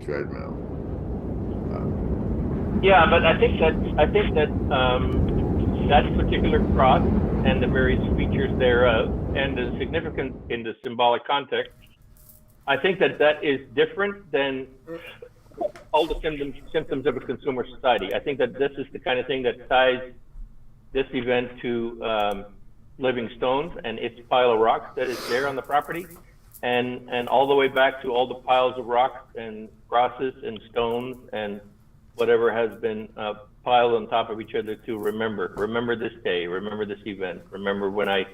treadmill. Yeah, but I think that that particular cross and the various features thereof, and the significance in the symbolic context, I think that that is different than all the symptoms of a consumer society. I think that this is the kind of thing that ties this event to living stones and its pile of rocks that is there on the property, and all the way back to all the piles of rocks and crosses and stones and whatever has been piled on top of each other to remember this day, remember this event, remember when I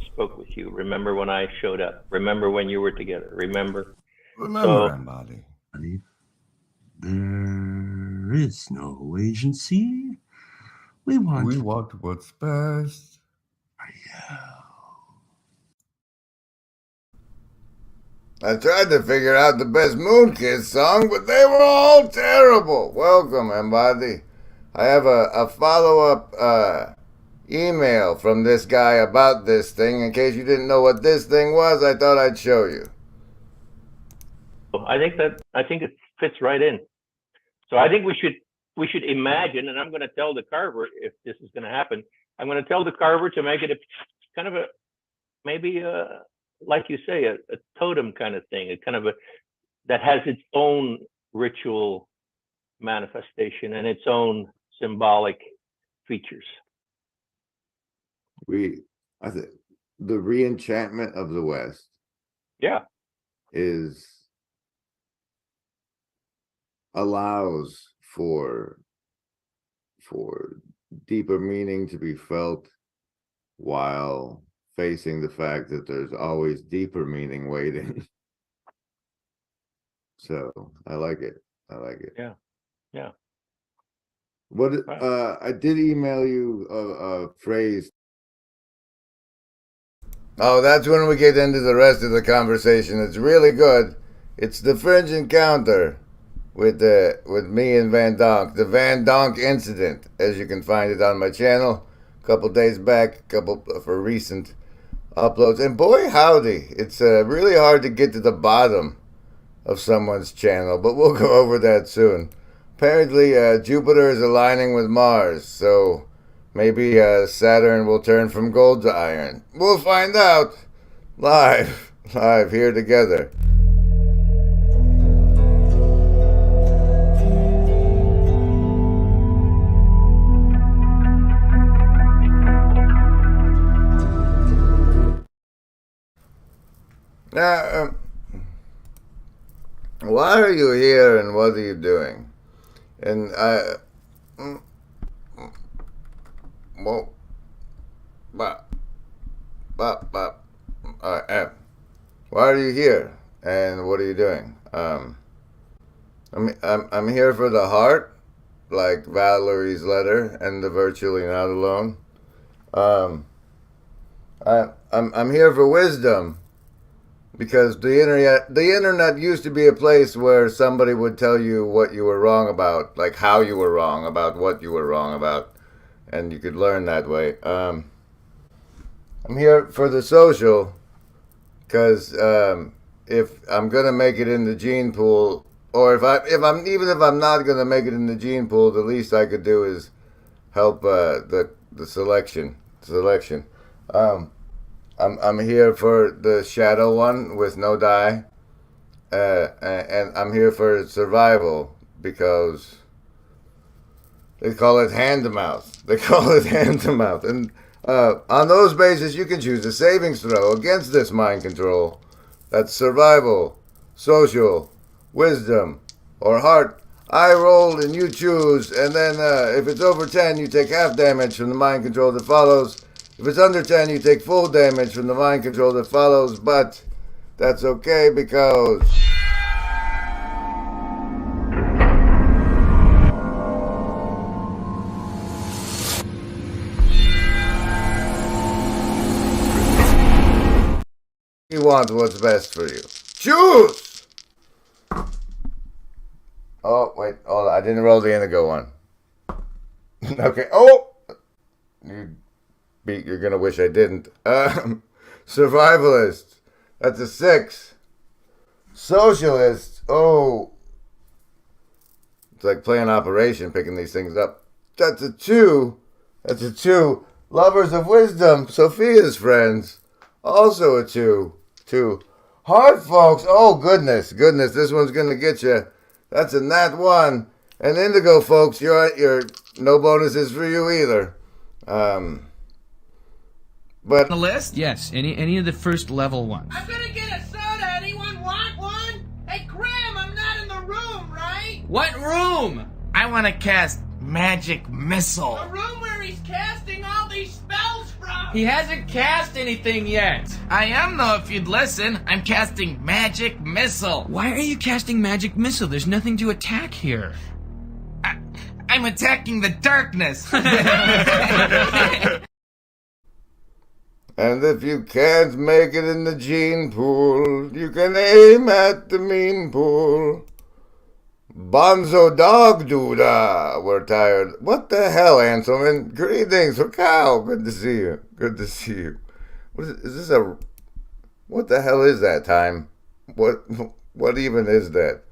spoke with you, remember when I showed up, remember when you were together, remember. Remember, somebody. There is no agency. We want what's best. I tried to figure out the best Moonkiss song, but they were all terrible. Welcome, everybody. I have a follow-up email from this guy about this thing. In case you didn't know what this thing was, I thought I'd show you. I think it fits right in. So I think we should imagine, and I'm going to tell the carver if this is going to happen. I'm going to tell the carver to make it a kind of a maybe like you say a totem kind of thing, a kind of a that has its own ritual manifestation and its own symbolic features. I think the re-enchantment of the West, allows for deeper meaning to be felt while facing the fact that there's always deeper meaning waiting. So I like it. Yeah. What I did email you a phrase. Oh, that's when we get into the rest of the conversation. It's really good. It's the Fringe Encounter with me and Van Donk. The Van Donk incident, as you can find it on my channel. A couple days back, for recent uploads. And boy, howdy, it's really hard to get to the bottom of someone's channel, but we'll go over that soon. Apparently, Jupiter is aligning with Mars, so maybe Saturn will turn from gold to iron. We'll find out live here together. Now, why are you here and what are you doing? And why are you here and what are you doing? I'm here for the heart, like Valerie's letter and the Virtually Not Alone. I'm here for wisdom. Because the internet used to be a place where somebody would tell you what you were wrong about, like how you were wrong about what you were wrong about, and you could learn that way. I'm here for the social, because if I'm gonna make it in the gene pool, or if I'm not gonna make it in the gene pool, the least I could do is help the selection. I'm here for the shadow one with no die, and I'm here for survival because they call it hand to mouth. And on those bases, you can choose a savings throw against this mind control. That's survival, social, wisdom, or heart. I roll and you choose, and then if it's over 10, you take half damage from the mind control that follows. If it's under 10, you take full damage from the mind control that follows, but that's okay because... you want what's best for you. Choose! Oh, wait, hold on. I didn't roll the indigo one. Okay, oh! You're gonna wish I didn't. Survivalist. That's a 6. Socialist. Oh, It's like playing Operation, picking these things up. That's a 2. That's a 2. Lovers of Wisdom, Sophia's friends. Also a 2. 2. Heart, folks. Oh, goodness. This one's going to get you. That's a nat 1. And Indigo, folks, your no bonuses for you either. But The list? Yes, any of the first level ones. I'm gonna get a soda. Anyone want one? Hey, Graham, I'm not in the room, right? What room? I want to cast Magic Missile. The room where he's casting all these spells from. He hasn't cast anything yet. I am, though, if you'd listen. I'm casting Magic Missile. Why are you casting Magic Missile? There's nothing to attack here. I'm attacking the darkness. And if you can't make it in the gene pool, you can aim at the mean pool. Bonzo dog Dada, we're tired. What the hell, Anselman? Greetings, Rascal. Good to see you. Good to see you. Is this a... What the hell is that time? What even is that?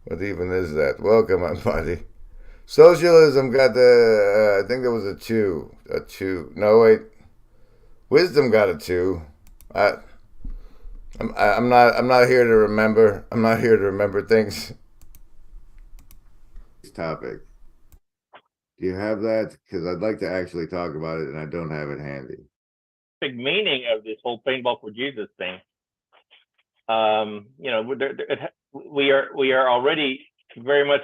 What even is that? Welcome, my buddy. Socialism got the... I think there was a 2. A 2. No, wait. Wisdom got a 2. I'm not here to remember. I'm not here to remember things. Topic. Do you have that? Because I'd like to actually talk about it, and I don't have it handy. Big meaning of this whole paintball for Jesus thing. We are already very much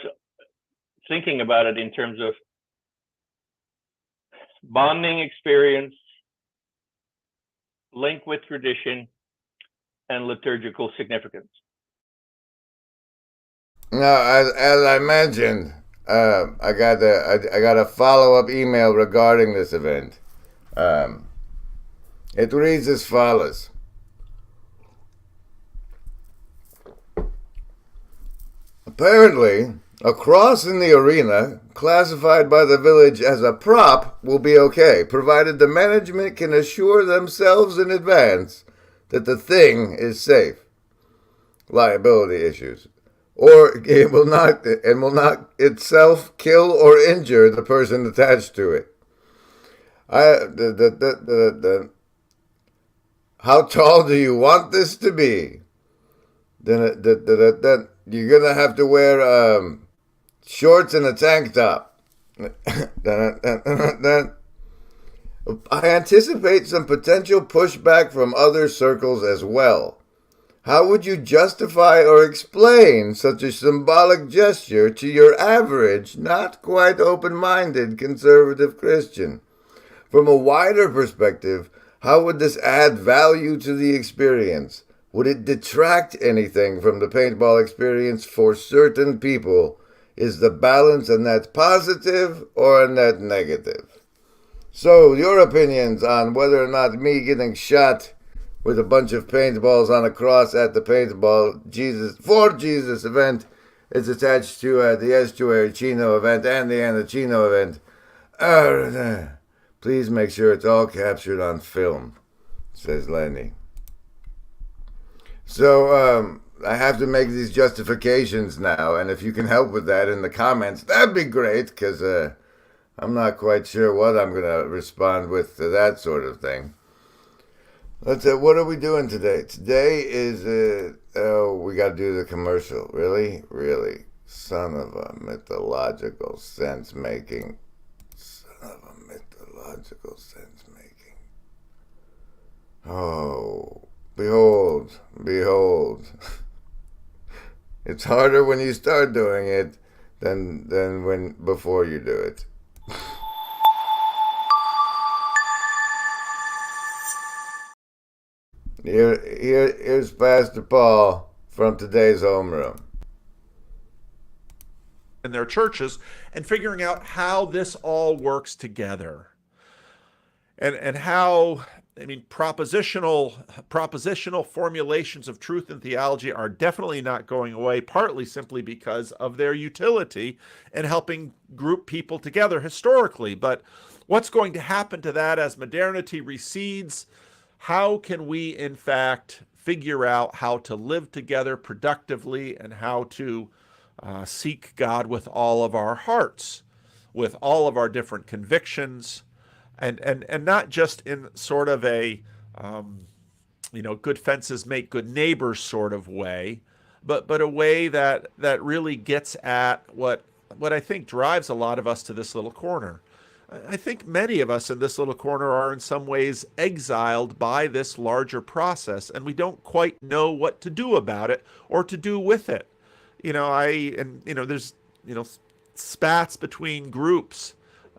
thinking about it in terms of bonding experience, link with tradition, and liturgical significance. Now, as I mentioned, I got a follow-up email regarding this event. It reads as follows. Apparently, a cross in the arena, classified by the village as a prop, will be okay, provided the management can assure themselves in advance that the thing is safe. Liability issues. Or it will not itself kill or injure the person attached to it. How tall do you want this to be? Then you're gonna have to wear shorts and a tank top. I anticipate some potential pushback from other circles as well. How would you justify or explain such a symbolic gesture to your average, not quite open-minded conservative Christian? From a wider perspective, how would this add value to the experience? Would it detract anything from the paintball experience for certain people? Is the balance a net positive or a net negative? So, your opinions on whether or not me getting shot with a bunch of paintballs on a cross at the paintball Jesus event is attached to the Estuary CHINO event and the CHINO event. Please make sure it's all captured on film, says Lenny. So, I have to make these justifications now, and if you can help with that in the comments, that'd be great, because I'm not quite sure what I'm going to respond with to that sort of thing. What are we doing today? Today is, we got to do the commercial. Really? Really? Son of a mythological sense-making. Son of a mythological sense-making. Oh, behold, behold. It's harder when you start doing it than before you do it. Here's Pastor Paul from today's homeroom. In their churches and figuring out how this all works together. And how, I mean, propositional formulations of truth and theology are definitely not going away, partly simply because of their utility in helping group people together historically. But what's going to happen to that as modernity recedes? How can we, in fact, figure out how to live together productively and how to seek God with all of our hearts, with all of our different convictions, and not just in sort of a good fences make good neighbors sort of way, but a way that really gets at what I think drives a lot of us to this little corner. I think many of us in this little corner are in some ways exiled by this larger process, and we don't quite know what to do about it or to do with it. There's spats between groups,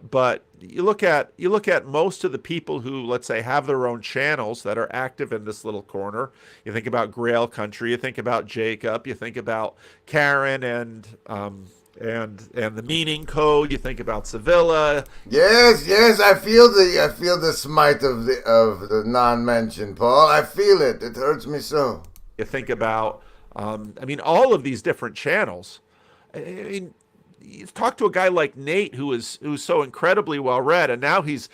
but you look at most of the people who, let's say, have their own channels that are active in this little corner. You think about Grail Country, you think about Jacob, you think about Karen and the Meaning Code, you think about Sevilla. Yes, I feel the smite of the non-mentioned, Paul. I feel it. It hurts me so. You think about all of these different channels. I mean, you talk to a guy like Nate, who's so incredibly well read, and now he's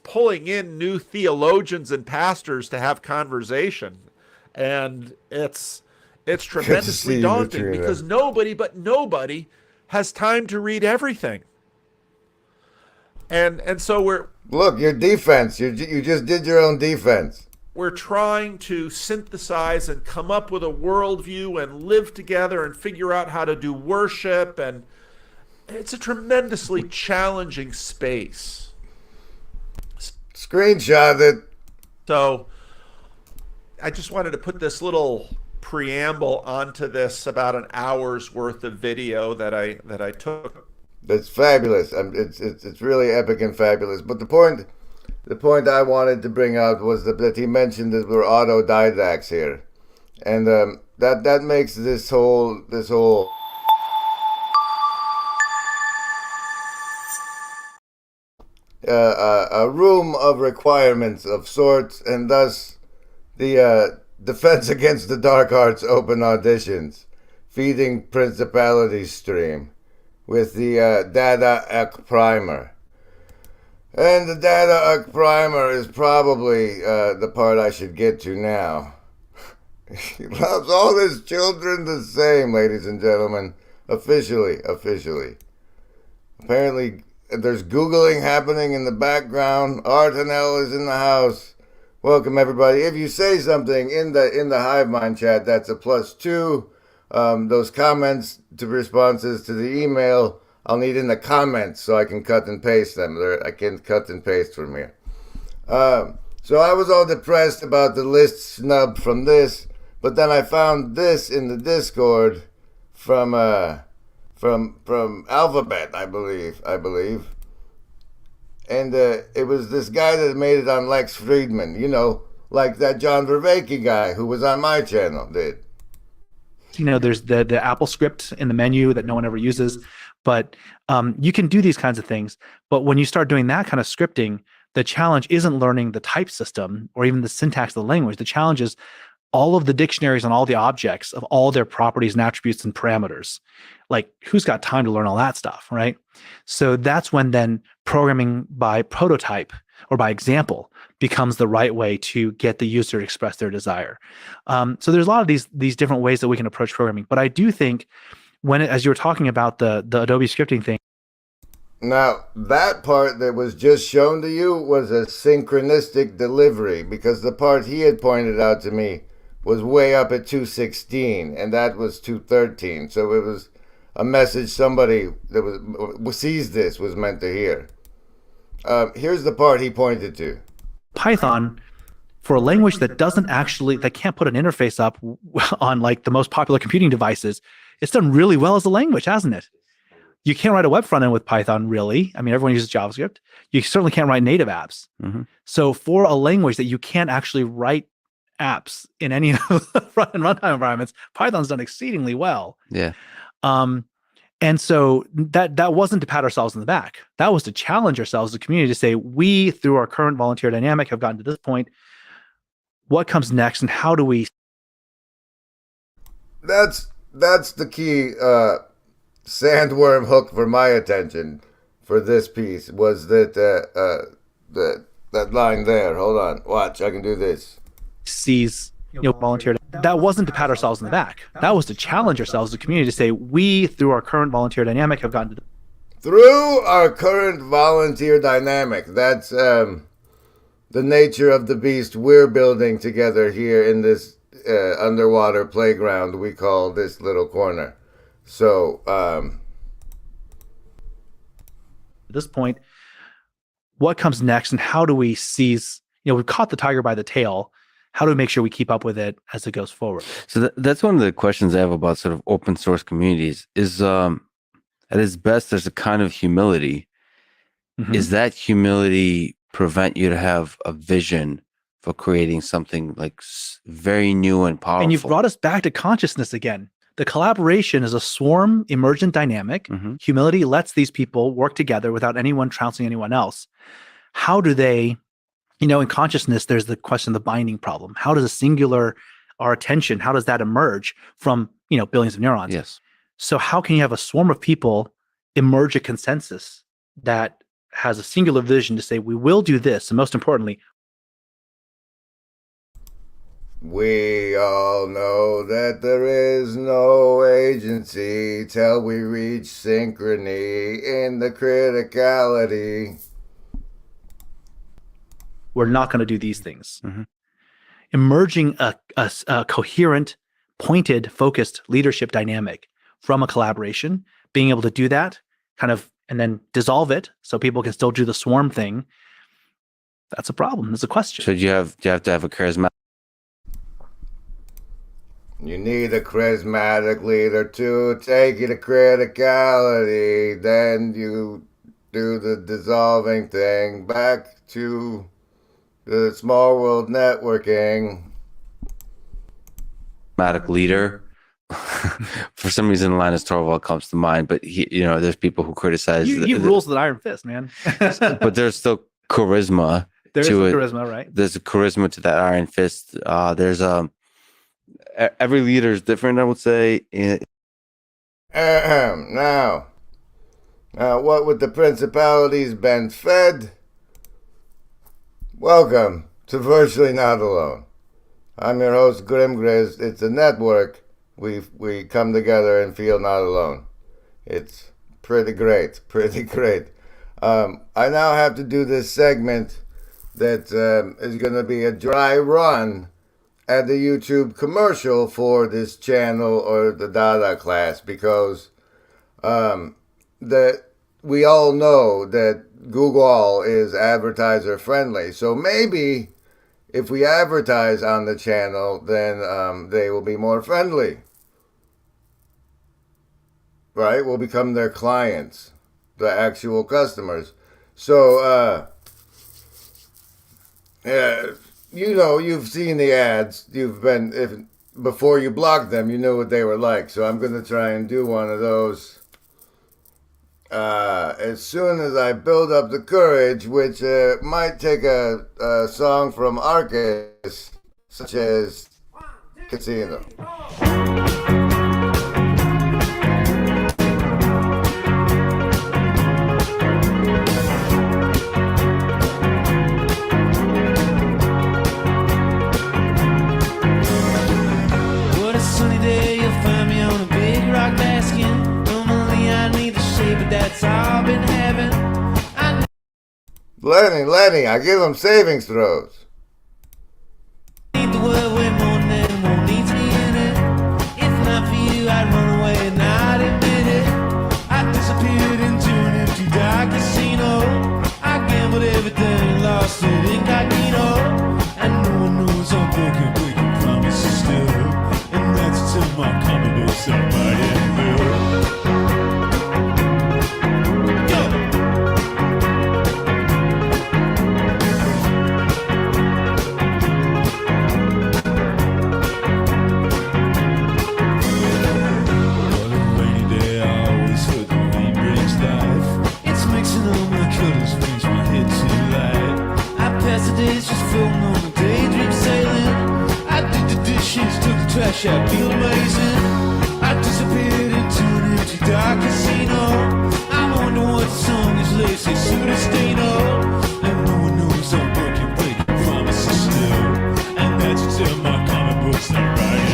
pulling in new theologians and pastors to have conversation, and it's tremendously daunting because nobody has time to read everything, and so your defense. You just did your own defense. We're trying to synthesize and come up with a worldview and live together and figure out how to do worship, and it's a tremendously challenging space. Screenshot it. So I just wanted to put this little preamble onto this about an hour's worth of video that I took. That's fabulous. It's really epic and fabulous. But the point I wanted to bring out was that he mentioned that we're autodidacts here, and that makes this whole a room of requirements of sorts, and thus the Defense Against the Dark Arts open auditions, feeding principalities stream with the Dada primer. And the Dada primer is probably the part I should get to now. He loves all his children the same, ladies and gentlemen. Officially. Apparently, there's Googling happening in the background. Artanel is in the house. Welcome, everybody. If you say something in the Hive Mind chat, that's a +2. Those comments to responses to the email, I'll need in the comments so I can cut and paste them. I can cut and paste from here. So I was all depressed about the list snub from this, but then I found this in the Discord from Alphabet, I believe. And it was this guy that made it on Lex Friedman, like that John Vervaeke guy who was on my channel did. There's the Apple script in the menu that no one ever uses, but you can do these kinds of things. But when you start doing that kind of scripting, the challenge isn't learning the type system or even the syntax of the language. The challenge is all of the dictionaries on all the objects of all their properties and attributes and parameters. Like, who's got time to learn all that stuff, right? So that's when then programming by prototype or by example becomes the right way to get the user to express their desire. So there's a lot of these different ways that we can approach programming. But I do think as you were talking about the Adobe scripting thing. Now, that part that was just shown to you was a synchronistic delivery, because the part he had pointed out to me was way up at 216, and that was 213. So it was a message somebody that sees this was meant to hear. Here's the part he pointed to. Python, for a language that can't put an interface up on like the most popular computing devices, it's done really well as a language, hasn't it? You can't write a web front end with Python, really. I mean, everyone uses JavaScript. You certainly can't write native apps. Mm-hmm. So for a language that you can't actually write apps in any of the front-end runtime environments, Python's done exceedingly well. Yeah. And so that wasn't to pat ourselves in the back. That was to challenge ourselves as a community to say, we, through our current volunteer dynamic, have gotten to this point. What comes next, and how do we? That's the key sandworm hook for my attention for this piece was that that line there. Hold on, watch. I can do this. Sees volunteer. that wasn't to pat ourselves on the back. That was to challenge ourselves as a community to say, we, through our current volunteer dynamic, have gotten to Through our current volunteer dynamic, that's the nature of the beast we're building together here in this underwater playground we call this little corner. So, at this point, what comes next and how do we seize, we've caught the tiger by the tail. How do we make sure we keep up with it as it goes forward? So that's one of the questions I have about sort of open source communities is at its best, there's a kind of humility. Mm-hmm. Is that humility prevent you to have a vision for creating something like very new and powerful? And you've brought us back to consciousness again. The collaboration is a swarm emergent dynamic. Mm-hmm. Humility lets these people work together without anyone trouncing anyone else. How do they, in consciousness, there's the question of the binding problem. How does our attention, how does that emerge from, billions of neurons? Yes. So how can you have a swarm of people emerge a consensus that has a singular vision to say, we will do this, and most importantly, we all know that there is no agency till we reach synchrony in the criticality. we're not going to do these things. Mm-hmm. Emerging a coherent, pointed, focused leadership dynamic from a collaboration, being able to do that and then dissolve it so people can still do the swarm thing. That's a problem. That's a question. So do you have to have a charismatic? You need a charismatic leader to take you to criticality. Then you do the dissolving thing back to the small world networking. Leader. For some reason, Linus Torvald comes to mind, but there's people who criticize. He rules with an iron fist, man. But there's still charisma. There's to it. charisma, right? There's a charisma to that iron fist. There's every leader is different, I would say. Now, what would the principalities been fed? Welcome to Virtually Not Alone. I'm your host, Grim Grizz. It's a network. We come together and feel not alone. It's pretty great, pretty great. I now have to do this segment that is going to be a dry run at the YouTube commercial for this channel or the Dada class, because we all know that Google is advertiser friendly. So maybe if we advertise on the channel, then they will be more friendly. Right? We'll become their clients, the actual customers. So, you've seen the ads. Before you blocked them, you knew what they were like. So I'm going to try and do one of those as soon as I build up the courage, which might take a song from Arcus, such as Casino. What a sunny day, you'll find me on a big rock basket. Normally I need the shape, but that's all I've been having. Lenny, I give him savings throws. Need the world way more than anyone needs me in it. If not for you, I'd run away and not admit it. I disappeared into an empty dark casino. I gambled everything, lost it incognito. And no one knows I'm broken, breaking promises still. And that's until my comic books are by and bill. Days just floating on a daydream sailing. I did the dishes, took the trash out, feel amazing. I disappeared into an empty dark casino. I wonder what song is Lacey Sudestino. And no one knows I'm broken, breaking promises still. And that's until my comic books not right.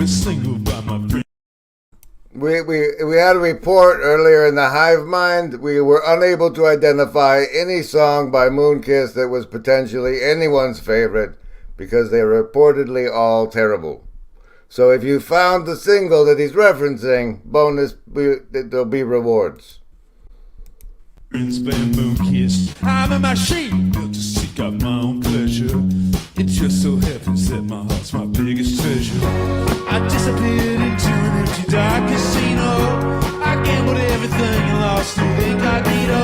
single by my friend. We had a report earlier in the Hive Mind. We were unable to identify any song by Moonkiss that was potentially anyone's favorite because they're reportedly all terrible. So if you found the single that he's referencing, there'll be rewards. Moon kiss. I'm a machine built to seek out my own pleasure. It just so happens that my heart's my biggest treasure. I disappeared into an empty dark casino. I gambled everything and lost it incognito.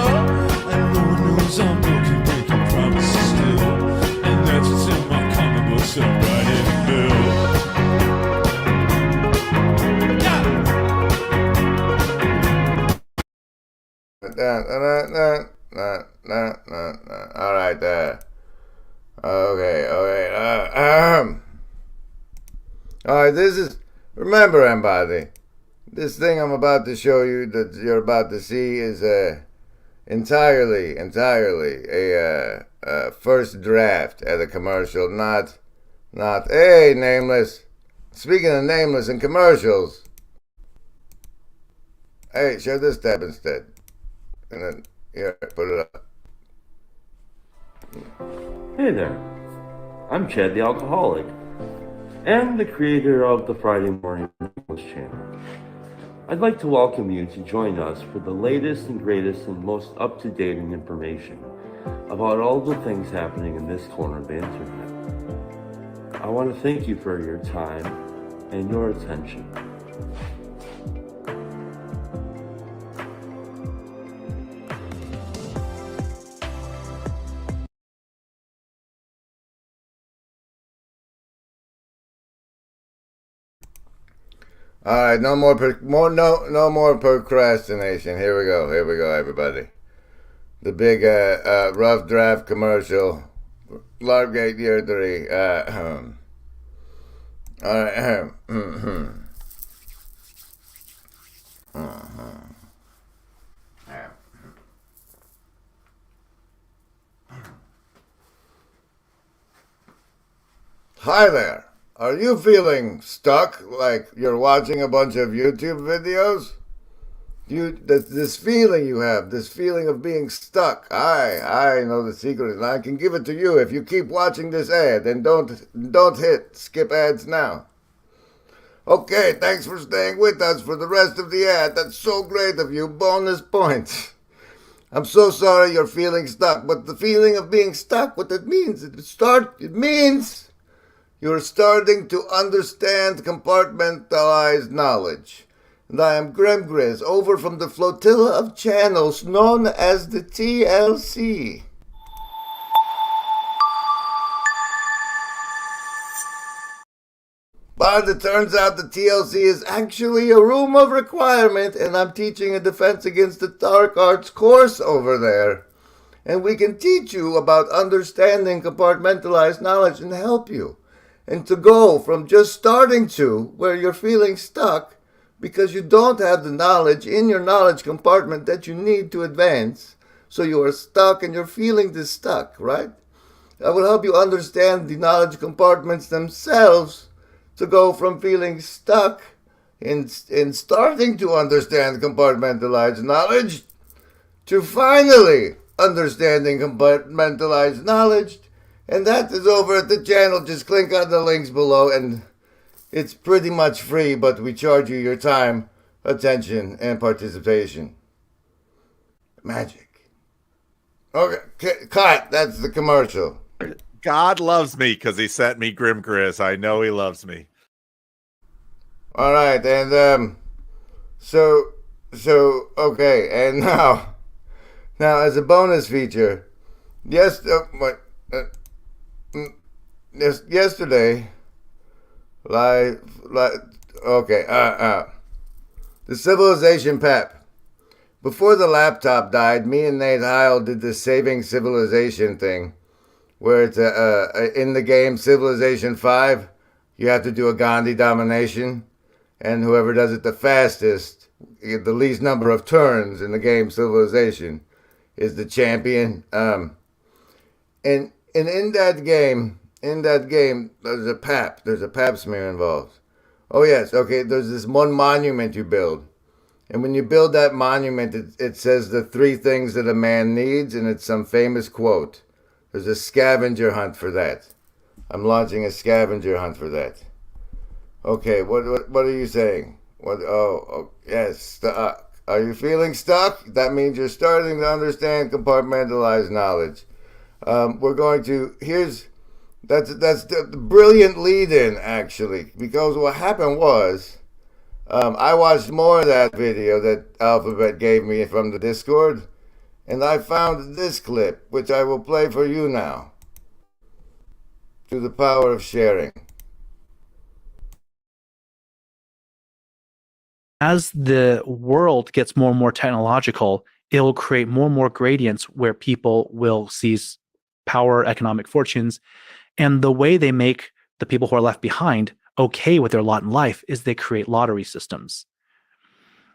And no one knows I'm broken, breaking promises still. And that's until my comic books are right in the middle. All right, okay. All right, remember, everybody, this thing I'm about to show you that you're about to see is entirely a first draft at a commercial, not, hey, Nameless. Speaking of Nameless and commercials, hey, show this tab instead. And then, here, put it up. Hey there, I'm Chad the Alcoholic, and the creator of the Friday Morning English channel. I'd like to welcome you to join us for the latest and greatest and most up-to-date information about all the things happening in this corner of the internet. I want to thank you for your time and your attention. All right, no more procrastination. Here we go, everybody. The big rough draft commercial, Largate Year 3. All right. Hi there. Are you feeling stuck, like you're watching a bunch of YouTube videos? This feeling you have, this feeling of being stuck. I know the secret, and I can give it to you if you keep watching this ad, and don't hit skip ads now. Okay, thanks for staying with us for the rest of the ad. That's so great of you. Bonus points. I'm so sorry you're feeling stuck, but the feeling of being stuck, what it means, it means you're starting to understand compartmentalized knowledge. And I am Grimgriz, over from the flotilla of channels known as the TLC. But it turns out the TLC is actually a room of requirement, and I'm teaching a Defense Against the Dark Arts course over there. And we can teach you about understanding compartmentalized knowledge and help you. And to go from just starting to where you're feeling stuck because you don't have the knowledge in your knowledge compartment that you need to advance. So you are stuck and you're feeling this stuck, right? I will help you understand the knowledge compartments themselves to go from feeling stuck in starting to understand compartmentalized knowledge to finally understanding compartmentalized knowledge. And that is over at the channel. Just click on the links below, and it's pretty much free, but we charge you your time, attention, and participation. Magic. Okay, cut. That's the commercial. God loves me because he sent me Grim Grizz. I know he loves me. All right, and so okay, and now as a bonus feature, yesterday, the Civilization Pep. Before the laptop died, me and Nate Heil did this Saving Civilization thing, where it's in the game Civilization 5, you have to do a Gandhi domination, and whoever does it the fastest, the least number of turns in the game Civilization, is the champion. And in that game, there's a pap smear involved. Oh, yes. Okay, there's this one monument you build. And when you build that monument, it says the 3 things that a man needs, and it's some famous quote. There's a scavenger hunt for that. I'm launching a scavenger hunt for that. Okay, what are you saying? What? Oh yes. Are you feeling stuck? That means you're starting to understand compartmentalized knowledge. We're going to that's the brilliant lead-in actually, because what happened was I watched more of that video that Alphabet gave me from the Discord, and I found this clip, which I will play for you now. To the power of sharing. As the world gets more and more technological, it will create more and more gradients where people will seize power, economic fortunes. And the way they make the people who are left behind okay with their lot in life is they create lottery systems.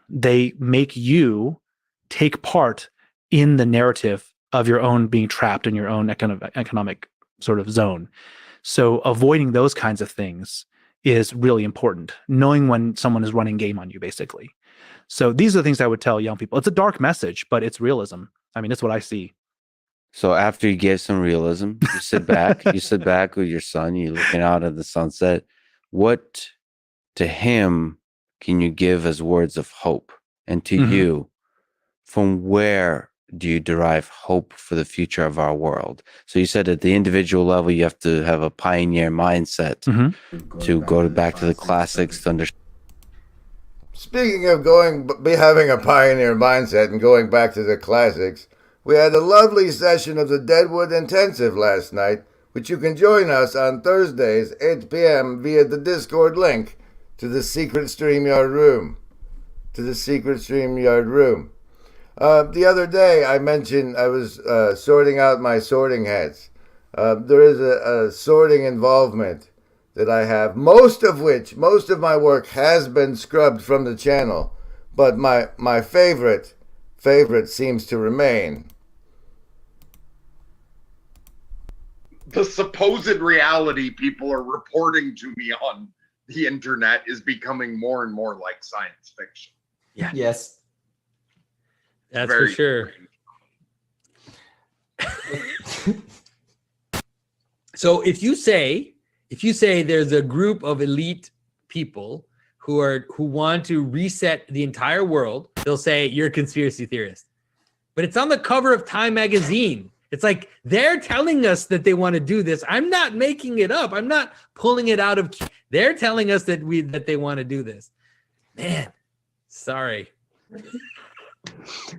They make you take part in the narrative of your own being trapped in your own economic sort of zone. So avoiding those kinds of things is really important. Knowing when someone is running game on you, basically. So these are the things I would tell young people. It's a dark message, but it's realism. I mean, that's what I see. So after you give some realism, you sit back, with your son, you're looking out at the sunset. What to him can you give as words of hope? And to you, from where do you derive hope for the future of our world? So you said at the individual level, you have to have a pioneer mindset to go back to the classics to understand. Speaking of having a pioneer mindset and going back to the classics, we had a lovely session of the Deadwood Intensive last night, which you can join us on Thursdays, 8 p.m. via the Discord link to the secret StreamYard room. The other day, I mentioned I was sorting out my sorting hats. There is a sorting involvement that I have, most of my work has been scrubbed from the channel, but my favorite seems to remain. The supposed reality people are reporting to me on the internet is becoming more and more like science fiction. Yeah. Yes. That's Very for sure. So if you say there's a group of elite people who want to reset the entire world, they'll say you're a conspiracy theorist. But it's on the cover of Time magazine. It's like they're telling us that they want to do this. I'm not making it up. I'm not pulling it out of. They're telling us that they want to do this. Man, sorry.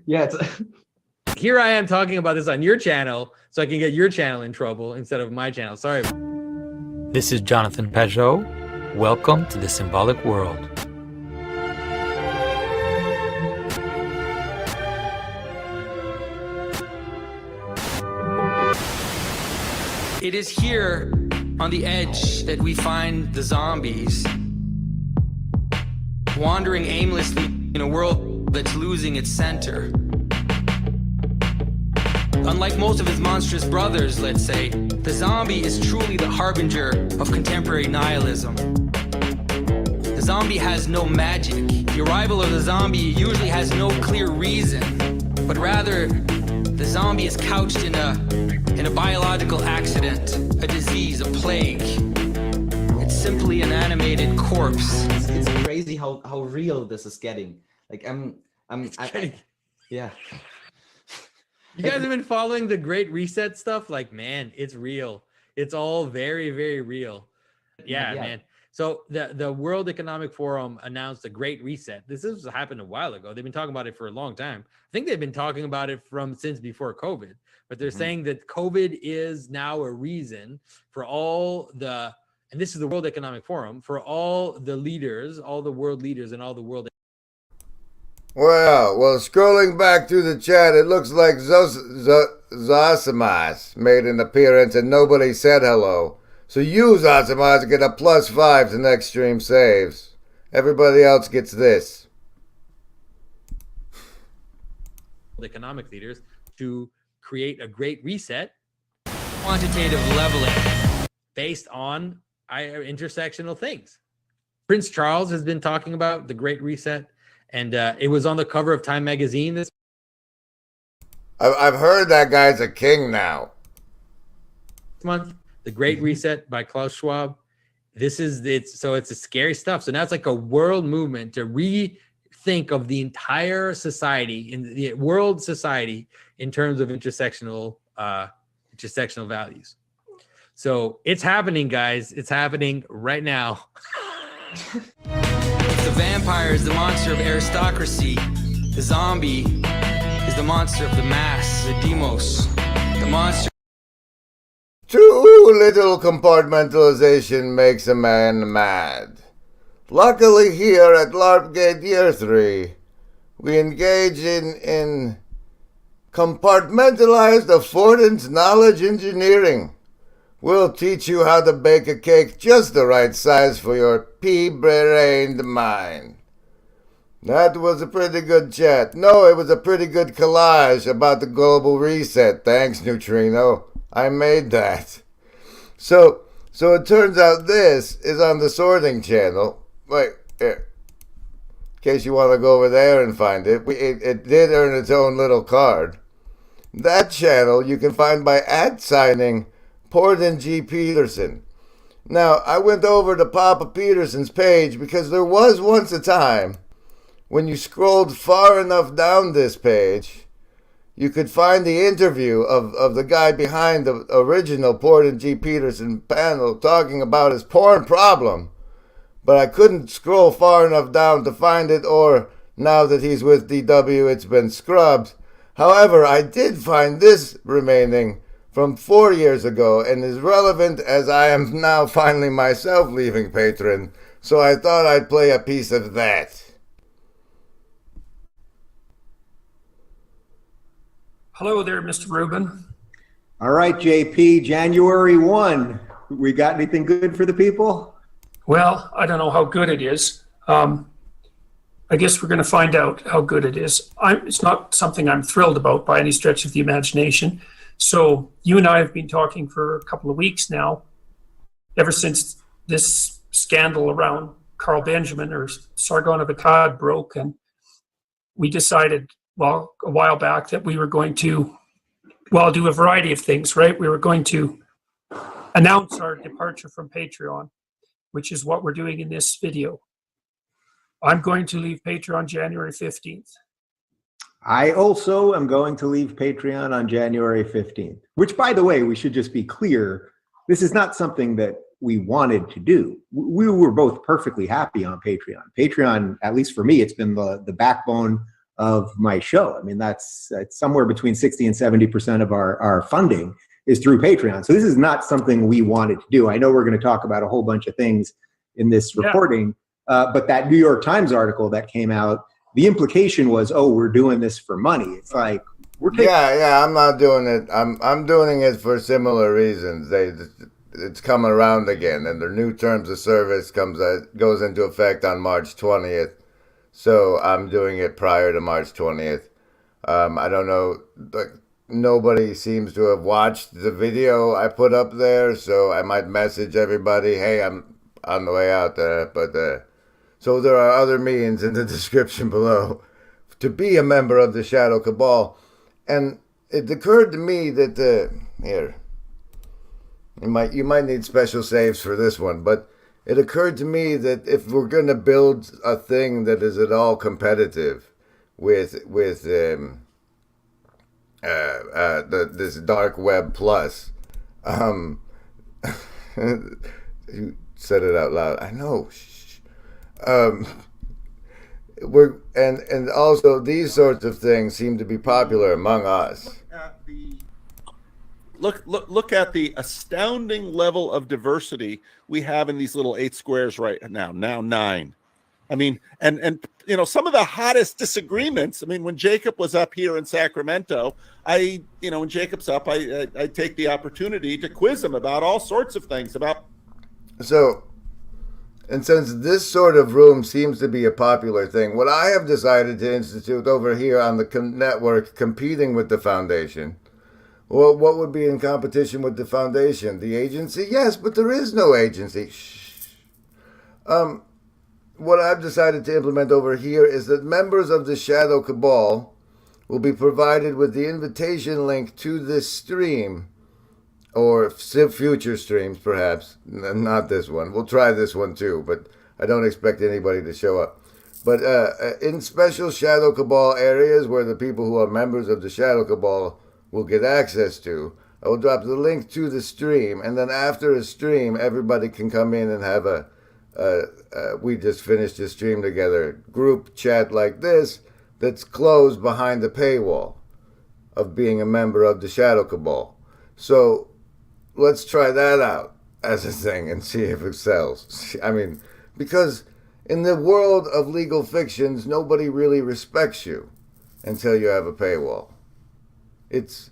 Yeah. Here I am talking about this on your channel, so I can get your channel in trouble instead of my channel. Sorry. This is Jonathan Pajot. Welcome to the Symbolic World. It is here on the edge that we find the zombies wandering aimlessly in a world that's losing its center. Unlike most of his monstrous brothers, let's say, the zombie is truly the harbinger of contemporary nihilism. The zombie has no magic. The arrival of the zombie usually has no clear reason, but rather the zombie is couched in a biological accident, a disease, a plague. It's simply an animated corpse. It's crazy how real this is getting. Like yeah. You guys have been following the Great Reset stuff? Like, man, it's real. It's all very, very real. Yeah, man. So the World Economic Forum announced a Great Reset. This has happened a while ago. They've been talking about it for a long time. I think they've been talking about it since before COVID. But they're saying that COVID is now a reason for and this is the World Economic Forum, for all the leaders, all the world leaders and all the world. Well, scrolling back through the chat, it looks like Zosimas made an appearance and nobody said hello. So you, Zosimas, get a +5 to next stream saves. Everybody else gets this. Economic leaders to create a great reset, quantitative leveling based on intersectional things. Prince Charles has been talking about the Great Reset, and it was on the cover of Time magazine this I've heard that guy's a king now. month. The Great Reset by Klaus Schwab. It's a scary stuff. So now it's like a world movement to rethink of the entire society, in the world society, in terms of intersectional values. So it's happening, guys. It's happening right now. The vampire is the monster of aristocracy. The zombie is the monster of the mass, the demos. The monster. Too little compartmentalization makes a man mad. Luckily here at LARPgate Year 3, we engage in compartmentalized affordance knowledge engineering. We'll teach you how to bake a cake just the right size for your pea-brained mind. That was a pretty good chat. No, it was a pretty good collage about the global reset. Thanks, Neutrino. I made that. So it turns out this is on the sorting channel. Wait, here. In case you want to go over there and find it. It did earn its own little card. That channel you can find by @signing Porden G. Peterson. Now, I went over to Papa Peterson's page because there was once a time when you scrolled far enough down this page, you could find the interview of the guy behind the original Porden G. Peterson panel talking about his porn problem. But I couldn't scroll far enough down to find it, or now that he's with DW, it's been scrubbed. However, I did find this remaining from 4 years ago, and as relevant as I am now finally myself leaving Patreon, so I thought I'd play a piece of that. Hello there, Mr. Rubin. All right, JP, January 1. We got anything good for the people? Well, I don't know how good it is. I guess we're going to find out how good it is. It's not something I'm thrilled about by any stretch of the imagination. So you and I have been talking for a couple of weeks now, ever since this scandal around Carl Benjamin or Sargon of Akkad broke, and we decided, well, a while back that we were going to, well, do a variety of things, right? We were going to announce our departure from Patreon, which is what we're doing in this video. I'm going to leave Patreon January 15th. I also am going to leave Patreon on January 15th, which, by the way, we should just be clear, this is not something that we wanted to do. We were both perfectly happy on Patreon. Patreon, at least for me, it's been the backbone of my show. I mean, that's somewhere between 60 and 70% of our funding is through Patreon. So this is not something we wanted to do. I know we're going to talk about a whole bunch of things in this recording, but that New York Times article that came out, the implication was, oh, we're doing this for money. It's like, we're taking... Yeah, I'm not doing it. I'm doing it for similar reasons. It's coming around again, and their new terms of service goes into effect on March 20th. So I'm doing it prior to March 20th. I don't know, like, nobody seems to have watched the video I put up there, so I might message everybody, hey, I'm on the way out there, but so there are other means in the description below to be a member of the Shadow Cabal. And it occurred to me that here, you might need special saves for this one, but it occurred to me that if we're going to build a thing that is at all competitive with this dark web plus, you said it out loud. I know. And also these sorts of things seem to be popular among us. Look at the astounding level of diversity we have in these little 8 squares right now 9. I mean, and you know, some of the hottest disagreements. I mean, when Jacob was up here in Sacramento, when Jacob's up, I take the opportunity to quiz him about all sorts of things about. So, and since this sort of room seems to be a popular thing, what I have decided to institute over here on the network, competing with the Foundation. Well, what would be in competition with the Foundation? The agency? Yes, but there is no agency. Shh. what I've decided to implement over here is that members of the Shadow Cabal will be provided with the invitation link to this stream, or future streams perhaps, not this one. We'll try this one too, but I don't expect anybody to show up. But in special Shadow Cabal areas where the people who are members of the Shadow Cabal will get access to, I will drop the link to the stream, and then after a stream, everybody can come in and have we just finished a stream together, group chat like this, that's closed behind the paywall of being a member of the Shadow Cabal. So let's try that out as a thing and see if it sells. I mean, because in the world of legal fictions, nobody really respects you until you have a paywall. It's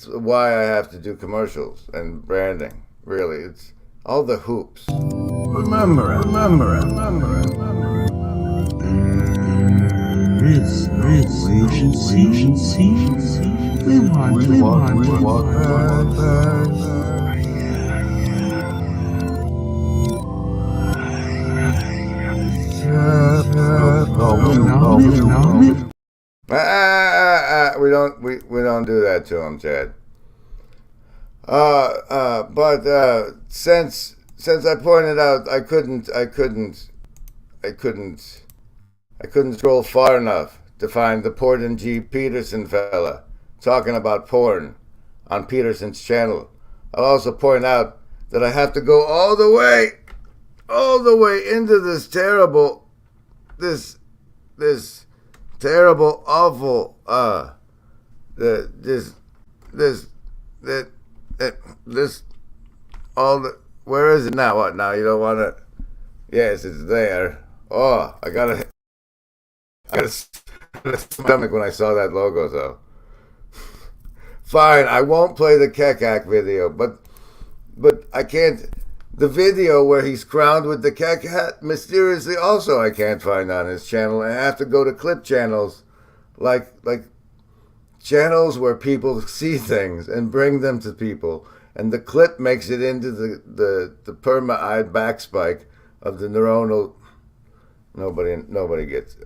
why I have to do commercials and branding. Really, it's all the hoops. Remember it. There is no agency. We want We don't do that to him, Chad. But since I pointed out I couldn't scroll far enough to find the Porton G. Peterson fella talking about porn on Peterson's channel. I'll also point out that I have to go all the way into this terrible, awful, where is it now? What now? You don't want to? Yes, it's there. Oh, I got a stomach when I saw that logo, though. Fine, I won't play the Kekak video, but I can't. The video where he's crowned with the Kek hat, mysteriously also I can't find on his channel, and I have to go to clip channels, like channels where people see things and bring them to people, and the clip makes it into the perma-eyed backspike of the neuronal. Nobody gets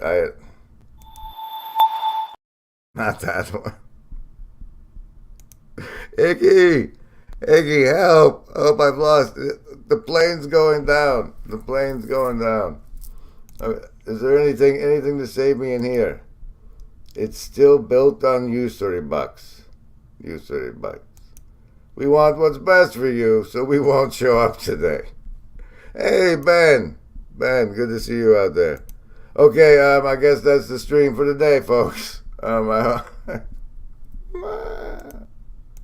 not that one. Iggy, help! Hope I've lost it. The plane's going down. Is there anything to save me in here? It's still built on usury bucks. We want what's best for you, so we won't show up today. Hey, Ben, good to see you out there. Okay, I guess that's the stream for today, folks.